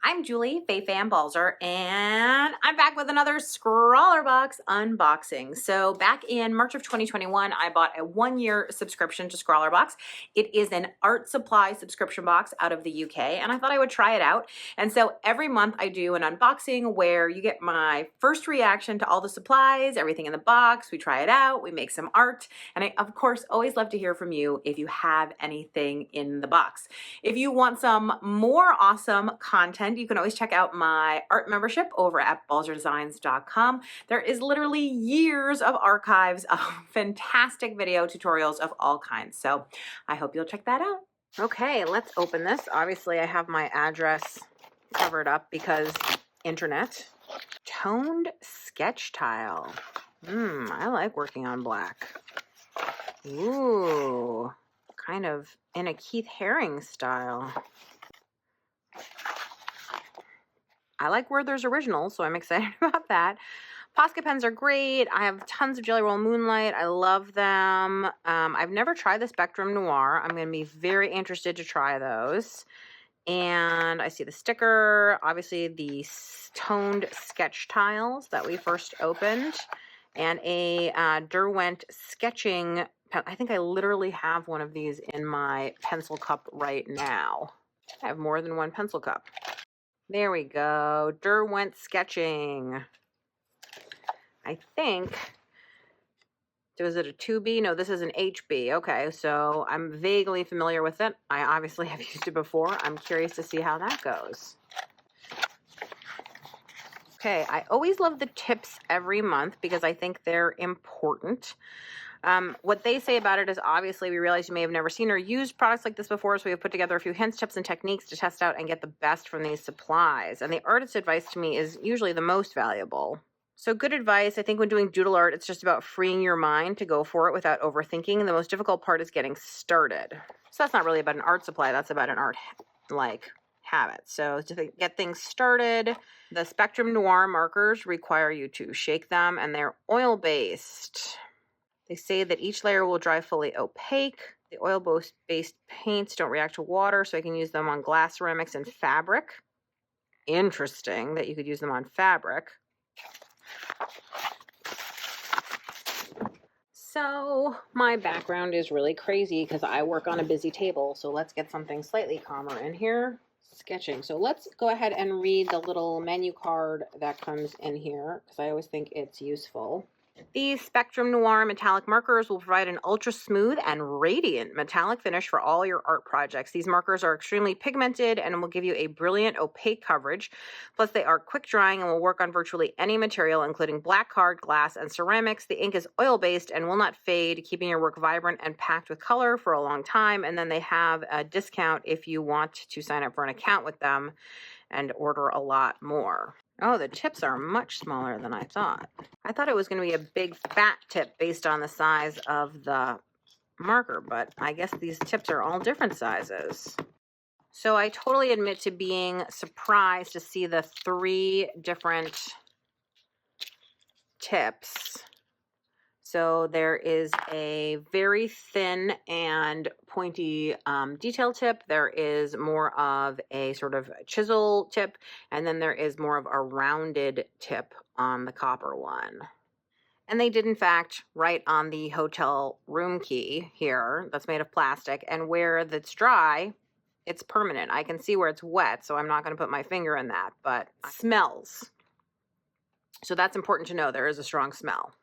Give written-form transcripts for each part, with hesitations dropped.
I'm Julie, Fei-Fan Balzer, and I'm back with another Scrawlr box unboxing. So back in March of 2021, I bought a 1-year subscription to Scrawlr box. It is an art supply subscription box out of the UK, and I thought I would try it out. And so every month I do an unboxing where you get my first reaction to all the supplies, everything in the box. We try it out, we make some art, and I, of course, always love to hear from you if you have anything in the box. If you want some more awesome content, you can always check out my art membership over at balzerdesigns.com. There is literally years of archives of fantastic video tutorials of all kinds. So I hope you'll check that out. Okay, let's open this. Obviously, I have my address covered up because internet. Toned sketch tile. I like working on black. Ooh, kind of in a Keith Haring style. I like Werther's originals, so I'm excited about that. Posca pens are great. I have tons of Jelly Roll Moonlight. I love them. I've never tried the Spectrum Noir. I'm going to be very interested to try those. And I see the sticker, obviously the toned sketch tiles that we first opened, and a Derwent sketching pen. I think I literally have one of these in my pencil cup right now. I have more than one pencil cup. There we go. Derwent sketching. I think, was it a 2B? No, this is an HB. Okay, so I'm vaguely familiar with it. I obviously have used it before. I'm curious to see how that goes. Okay, I always love the tips every month because I think they're important. What they say about it is obviously we realize you may have never seen or used products like this before, so we have put together a few hints, tips, and techniques to test out and get the best from these supplies. And the artist's advice to me is usually the most valuable. So good advice. I think when doing doodle art, it's just about freeing your mind to go for it without overthinking. And the most difficult part is getting started. So that's not really about an art supply. That's about an art like habit. So to get things started, the Spectrum Noir markers require you to shake them, and they're oil-based. They say that each layer will dry fully opaque. The oil-based paints don't react to water, so I can use them on glass, ceramics, and fabric. Interesting that you could use them on fabric. So my background is really crazy because I work on a busy table, so let's get something slightly calmer in here. Sketching. So let's go ahead and read the little menu card that comes in here because I always think it's useful. These Spectrum Noir metallic markers will provide an ultra smooth and radiant metallic finish for all your art projects. These markers are extremely pigmented and will give you a brilliant opaque coverage. Plus, they are quick drying and will work on virtually any material, including black card, glass, and ceramics. The ink is oil-based and will not fade, keeping your work vibrant and packed with color for a long time. And then they have a discount if you want to sign up for an account with them and order a lot more. Oh, the tips are much smaller than I thought. I thought it was going to be a big fat tip based on the size of the marker, but I guess these tips are all different sizes. So I totally admit to being surprised to see the 3 different tips. So there is a very thin and pointy detail tip. There is more of a sort of chisel tip. And then there is more of a rounded tip on the copper one. And they did, in fact, write on the hotel room key here that's made of plastic. And where it's dry, it's permanent. I can see where it's wet, so I'm not going to put my finger in that. But it smells. So that's important to know. There is a strong smell.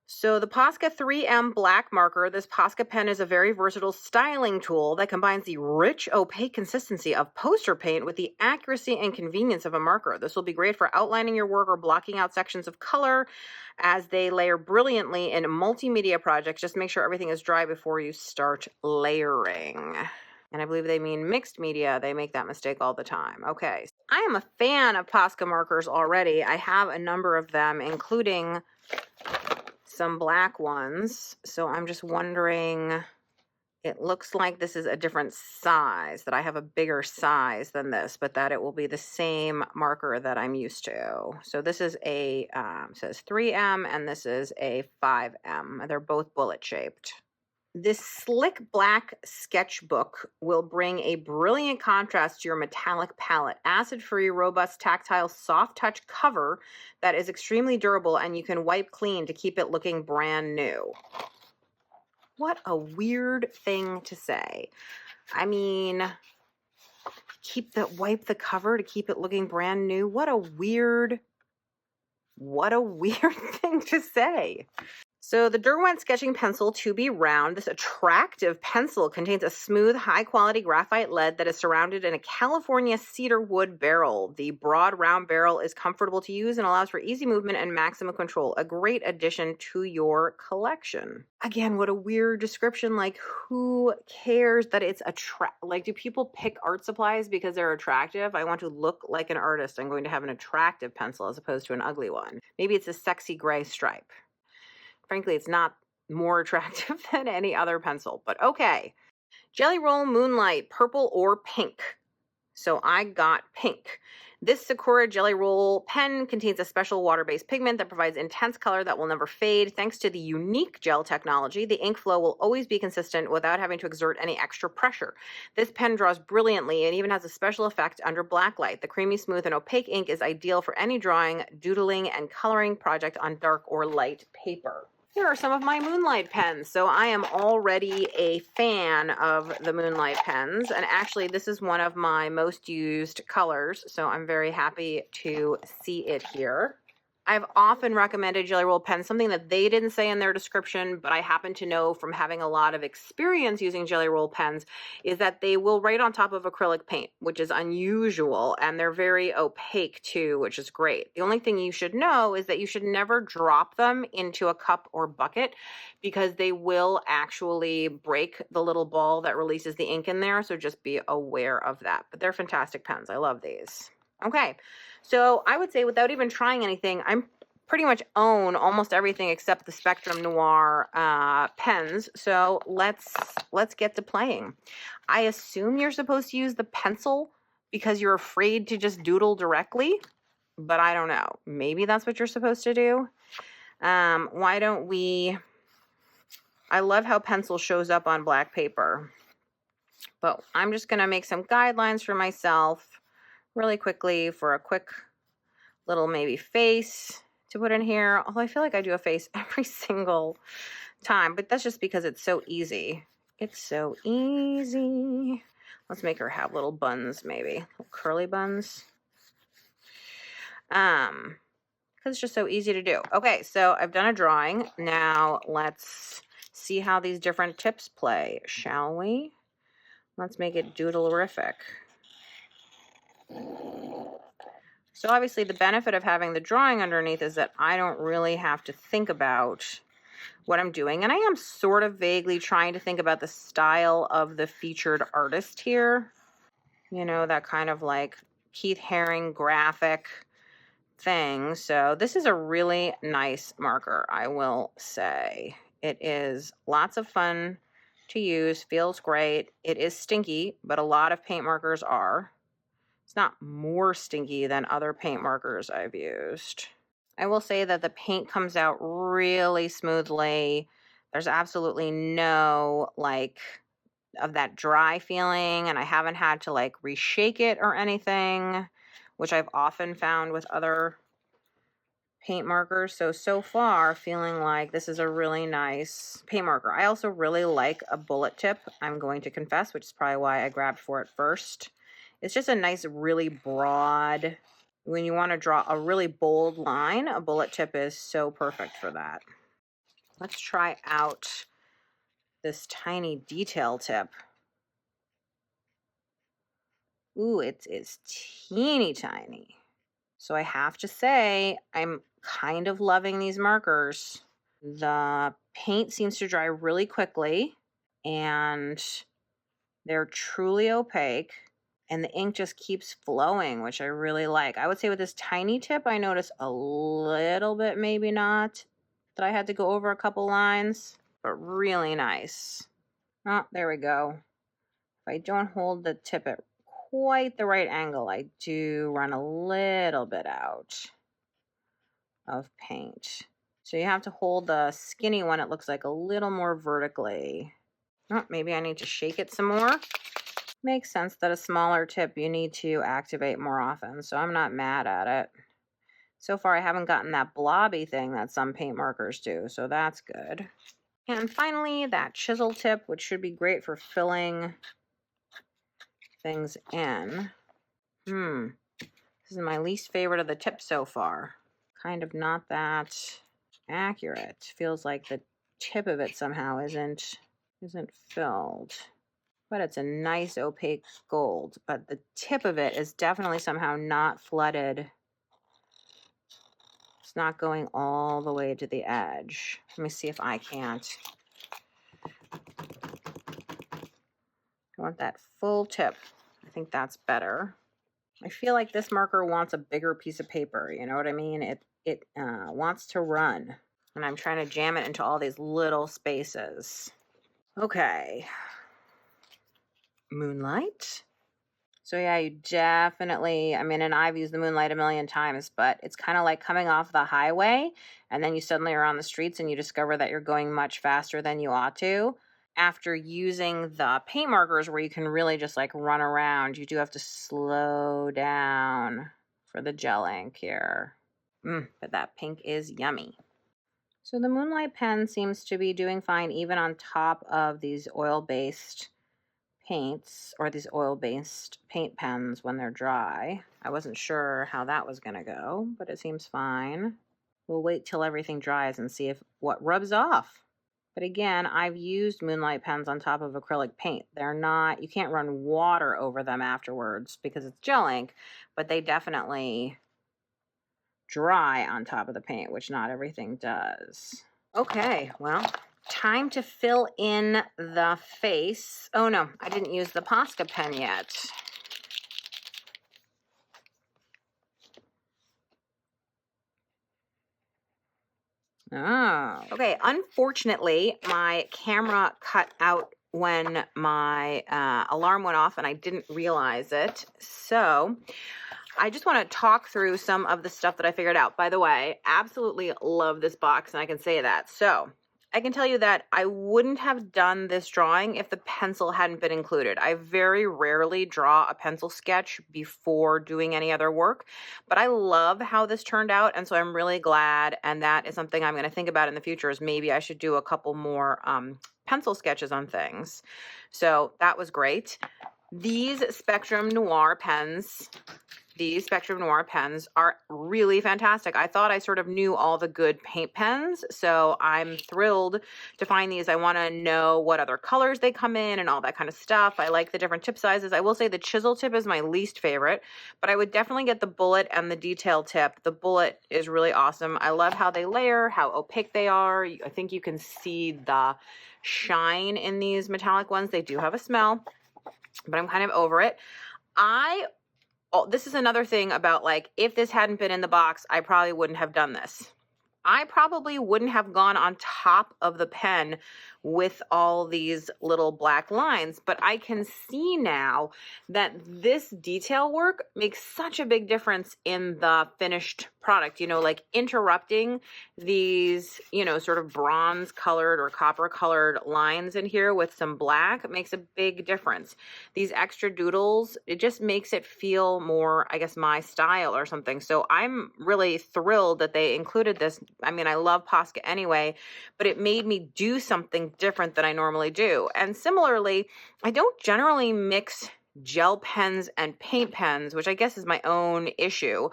So the Posca 3M black marker, this Posca pen is a very versatile styling tool that combines the rich, opaque consistency of poster paint with the accuracy and convenience of a marker. This will be great for outlining your work or blocking out sections of color as they layer brilliantly in multimedia projects. Just make sure everything is dry before you start layering. And I believe they mean mixed media. They make that mistake all the time. Okay. I am a fan of Posca markers already. I have a number of them, including some black ones. So I'm just wondering, it looks like this is a different size, that I have a bigger size than this, but that it will be the same marker that I'm used to. So this is a, says 3M and this is a 5M. They're both bullet shaped. This slick black sketchbook will bring a brilliant contrast to your metallic palette. Acid-free, robust, tactile, soft touch cover that is extremely durable, and you can wipe clean to keep it looking brand new. What a weird thing to say. I mean, wipe the cover to keep it looking brand new. What a weird thing to say. So the Derwent sketching pencil 2B round, this attractive pencil contains a smooth, high-quality graphite lead that is surrounded in a California cedar wood barrel. The broad, round barrel is comfortable to use and allows for easy movement and maximum control. A great addition to your collection. Again, what a weird description. Like, who cares that it's like, do people pick art supplies because they're attractive? I want to look like an artist. I'm going to have an attractive pencil as opposed to an ugly one. Maybe it's a sexy gray stripe. Frankly, it's not more attractive than any other pencil, but okay. Jelly Roll Moonlight, purple or pink. So I got pink. This Sakura Jelly Roll pen contains a special water-based pigment that provides intense color that will never fade. Thanks to the unique gel technology, the ink flow will always be consistent without having to exert any extra pressure. This pen draws brilliantly and even has a special effect under black light. The creamy, smooth, and opaque ink is ideal for any drawing, doodling, and coloring project on dark or light paper. Here are some of my Moonlight pens. So I am already a fan of the Moonlight pens, and actually this is one of my most used colors, so I'm very happy to see it here. I've often recommended Jelly Roll pens, something that they didn't say in their description, but I happen to know from having a lot of experience using Jelly Roll pens, is that they will write on top of acrylic paint, which is unusual, and they're very opaque too, which is great. The only thing you should know is that you should never drop them into a cup or bucket because they will actually break the little ball that releases the ink in there, so just be aware of that. But they're fantastic pens. I love these. Okay, so I would say without even trying anything, I'm pretty much own almost everything except the Spectrum Noir pens. So let's get to playing. I assume you're supposed to use the pencil because you're afraid to just doodle directly, but I don't know. Maybe that's what you're supposed to do. Why don't we? I love how pencil shows up on black paper, but I'm just going to make some guidelines for myself really quickly for a quick little maybe face to put in here. Although I feel like I do a face every single time, but that's just because it's so easy. It's so easy. Let's make her have little buns, maybe little curly buns. Because it's just so easy to do. Okay, so I've done a drawing. Now let's see how these different tips play, shall we? Let's make it doodle-rific. So obviously the benefit of having the drawing underneath is that I don't really have to think about what I'm doing. And I am sort of vaguely trying to think about the style of the featured artist here. You know, that kind of like Keith Haring graphic thing. So this is a really nice marker, I will say. It is lots of fun to use, feels great. It is stinky, but a lot of paint markers are. It's not more stinky than other paint markers I've used. I will say that the paint comes out really smoothly. There's absolutely no like of that dry feeling, and I haven't had to like reshake it or anything, which I've often found with other paint markers. So far feeling like this is a really nice paint marker. I also really like a bullet tip, I'm going to confess, which is probably why I grabbed for it first. It's just a nice, really broad, when you want to draw a really bold line, a bullet tip is so perfect for that. Let's try out this tiny detail tip. Ooh, it's teeny tiny. So I have to say, I'm kind of loving these markers. The paint seems to dry really quickly, and they're truly opaque. And the ink just keeps flowing, which I really like. I would say with this tiny tip, I noticed a little bit, maybe not, that I had to go over a couple lines, but really nice. Oh, there we go. If I don't hold the tip at quite the right angle, I do run a little bit out of paint. So you have to hold the skinny one, it looks like, a little more vertically. Oh, maybe I need to shake it some more. Makes sense that a smaller tip you need to activate more often, so I'm not mad at it. So far, I haven't gotten that blobby thing that some paint markers do, so that's good. And finally, that chisel tip, which should be great for filling things in. This is my least favorite of the tips so far. Kind of not that accurate. Feels like the tip of it somehow isn't filled. But it's a nice opaque gold. But the tip of it is definitely somehow not flooded. It's not going all the way to the edge. Let me see if I can't. I want that full tip. I think that's better. I feel like this marker wants a bigger piece of paper. You know what I mean? It wants to run. And I'm trying to jam it into all these little spaces. Okay. Moonlight. So yeah, you definitely, I mean, and I've used the moonlight a million times, but it's kind of like coming off the highway and then you suddenly are on the streets and you discover that you're going much faster than you ought to. After using the paint markers where you can really just like run around, you do have to slow down for the gel ink here. But that pink is yummy. So the Moonlight pen seems to be doing fine even on top of these oil-based paints or these oil-based paint pens when they're dry. I wasn't sure how that was going to go, but it seems fine. We'll wait till everything dries and see if what rubs off. But again, I've used Moonlight pens on top of acrylic paint. They're not, you can't run water over them afterwards because it's gel ink, but they definitely dry on top of the paint, which not everything does. Okay, well, time to fill in the face. Oh no, I didn't use the Posca pen yet. Oh, okay. Unfortunately, my camera cut out when my alarm went off and I didn't realize it. So I just want to talk through some of the stuff that I figured out. By the way, absolutely love this box, and I can say that. So I can tell you that I wouldn't have done this drawing if the pencil hadn't been included. I very rarely draw a pencil sketch before doing any other work, but I love how this turned out, and so I'm really glad, and that is something I'm going to think about in the future is maybe I should do a couple more pencil sketches on things. So that was great. These Spectrum Noir pens are really fantastic. I thought I sort of knew all the good paint pens, so I'm thrilled to find these. I want to know what other colors they come in and all that kind of stuff. I like the different tip sizes. I will say the chisel tip is my least favorite, but I would definitely get the bullet and the detail tip. The bullet is really awesome. I love how they layer, how opaque they are. I think you can see the shine in these metallic ones. They do have a smell, but I'm kind of over it. This is another thing about, like, if this hadn't been in the box, I probably wouldn't have done this. I probably wouldn't have gone on top of the pen with all these little black lines, but I can see now that this detail work makes such a big difference in the finished product, you know, like interrupting these, you know, sort of bronze colored or copper colored lines in here with some black makes a big difference. These extra doodles, it just makes it feel more, I guess, my style or something. So I'm really thrilled that they included this. I mean, I love Posca anyway, but it made me do something different than I normally do. And similarly, I don't generally mix gel pens and paint pens, which I guess is my own issue.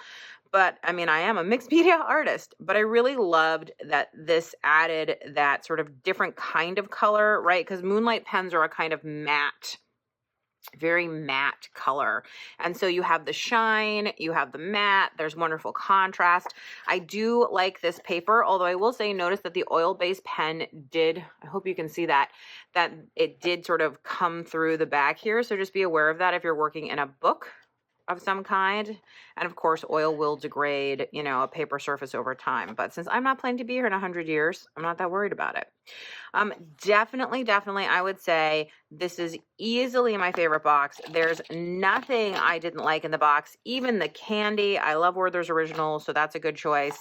But I mean, I am a mixed media artist, but I really loved that this added that sort of different kind of color, right? Because Moonlight pens are a kind of matte, very matte color. And so you have the shine, you have the matte, there's wonderful contrast. I do like this paper, although I will say, notice that the oil-based pen did, I hope you can see that it did sort of come through the back here. So just be aware of that if you're working in a book. of some kind. And of course, oil will degrade, you know, a paper surface over time. But since I'm not planning to be here in 100 years, I'm not that worried about it. Definitely, I would say this is easily my favorite box. There's nothing I didn't like in the box. Even the candy. I love Werther's Original, so that's a good choice.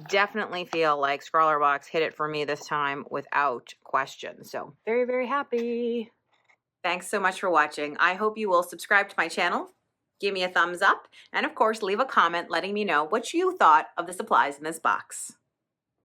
Definitely feel like Scrawlr box hit it for me this time without question. So very, very happy. Thanks so much for watching. I hope you will subscribe to my channel, give me a thumbs up, and of course, leave a comment letting me know what you thought of the supplies in this box.